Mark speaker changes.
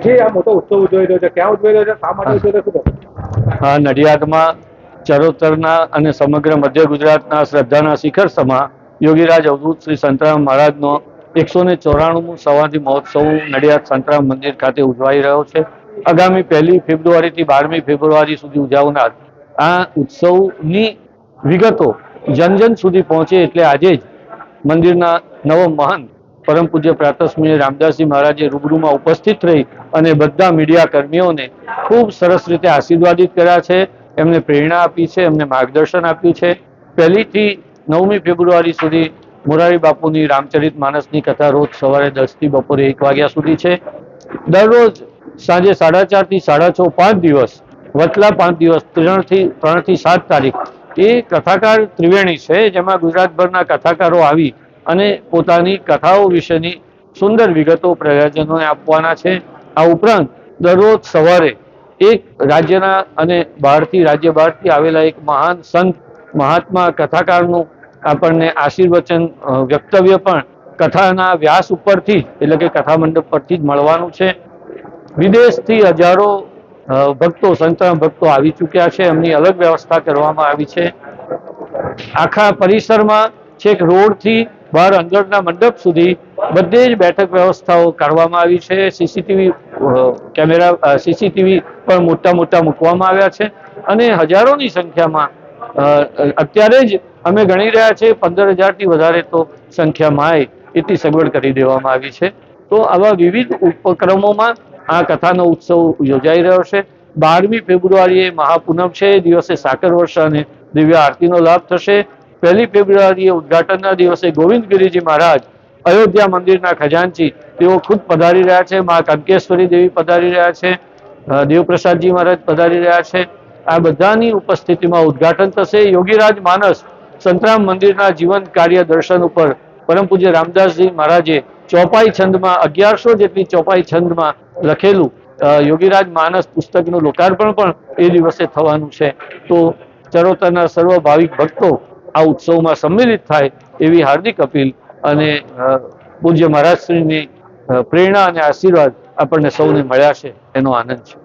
Speaker 1: જે આ મોટો ઉત્સવ ઉજવાઈ રહ્યો છે, ક્યાં ઉજવાઈ રહ્યો છે, શા માટે ઉજવાઈ રહ્યો છે?
Speaker 2: હા, નડિયાદમાં ચરોતરના અને સમગ્ર મધ્ય ગુજરાતના શ્રદ્ધાના શિખર સમા યોગીરાજ અવધૂત શ્રી સંતરામ મહારાજનો 194મું સવાધી મહોત્સવ નડિયાદ સંતરામ મંદિર ખાતે ઉજવાઈ રહ્યો છે. આગામી 1 ફેબ્રુઆરીથી 12મી ફેબ્રુઆરી સુધી ઉજવનાર આ ઉત્સવની વિગતો જન જન સુધી પહોંચે એટલે આજે જ મંદિરના નવ મહંત પરમ પૂજ્ય પ્રાતસ્મય રામદાસજી મહારાજે રૂબરૂમાં ઉપસ્થિત રહી અને બધા મીડિયા કર્મીઓને ખૂબ સરસ રીતે આશીર્વાદિત કર્યા છે, એમને પ્રેરણા આપી છે, એમને માર્ગદર્શન આપ્યું છે. 1 થી 9મી ફેબ્રુઆરી સુધી મોરારી બાપુની રામચરિત માનસની કથા રોજ સવારે 10 થી બપોરે 1 વાગ્યા સુધી છે. દરરોજ સાંજે 4:30 થી 6:30 5 દિવસ, વચલા 5 દિવસ 3 થી 7 તારીખ એ કથાકાર ત્રિવેણી છે, જેમાં ગુજરાતભરના કથાકારો આવી અને પોતાની કથાઓ વિશેની સુંદર વિગતો પ્રજાજનોને આપવાના છે. આ ઉપરાંત દરરોજ સવારે એક રાજ્યના અને રાજ્ય બહારથી આવેલા એક મહાન સંત મહાત્મા કથાકારનું આપણને આશીર્વચન વક્તવ્ય પણ કથાના વ્યાસ ઉપરથી એટલે કે કથા મંડપ પરથી જ મળવાનું છે. વિદેશથી હજારો ભક્તો સંતરામ ભક્તો આવી ચૂક્યા છે, એમની અલગ વ્યવસ્થા કરવામાં આવી છે. આખા પરિસરમાં છેક રોડથી બહાર અંદરના મંડપ સુધી બધે જ બેઠક વ્યવસ્થાઓ કરવામાં આવી છે. સીસીટીવી પણ મોટા મૂકવામાં આવ્યા છે અને હજારોની સંખ્યામાં અત્યારે જ અમે ગણી રહ્યા છીએ 15,000થી વધારે તો સંખ્યામાં આવે એટલી સગવડ કરી દેવામાં આવી છે. તો આવા વિવિધ ઉપક્રમોમાં આ કથાનો ઉત્સવ યોજાઈ રહ્યો છે. 12મી ફેબ્રુઆરીએ મહાપૂનમ છે, એ દિવસે સાકર વર્ષા અને દિવ્ય આરતીનો લાભ થશે. 1 ફેબ્રુઆરીએ ઉદઘાટનના દિવસે ગોવિંદગીરીજી મહારાજ અયોધ્યા મંદિરના ખજાનચી તેઓ ખુદ પધારી રહ્યા છે. મા કંકેશ્વરી દેવી પધારી રહ્યા છે, દેવપ્રસાદજી મહારાજ પધારી રહ્યા છે. આ બધાની ઉપસ્થિતિમાં ઉદઘાટન થશે. યોગીરાજ માનસ સંતરામ મંદિરના જીવન કાર્ય દર્શન ઉપર પરમ પૂજ્ય રામદાસજી મહારાજે ચોપાઈ છંદમાં 1100 જેટલી ચોપાઈ છંદમાં લખેલું યોગીરાજ માનસ પુસ્તકનું લોકાર્પણ પણ એ દિવસે થવાનું છે. તો ચરોતરના સર્વ ભાવિક ભક્તો આ ઉત્સવમાં સંમિલિત થાય એવી હાર્દિક અપીલ અને પૂજ્ય મહારાજશ્રીની પ્રેરણા અને આશીર્વાદ આપણને સૌને મળ્યા છે એનો આનંદ છે.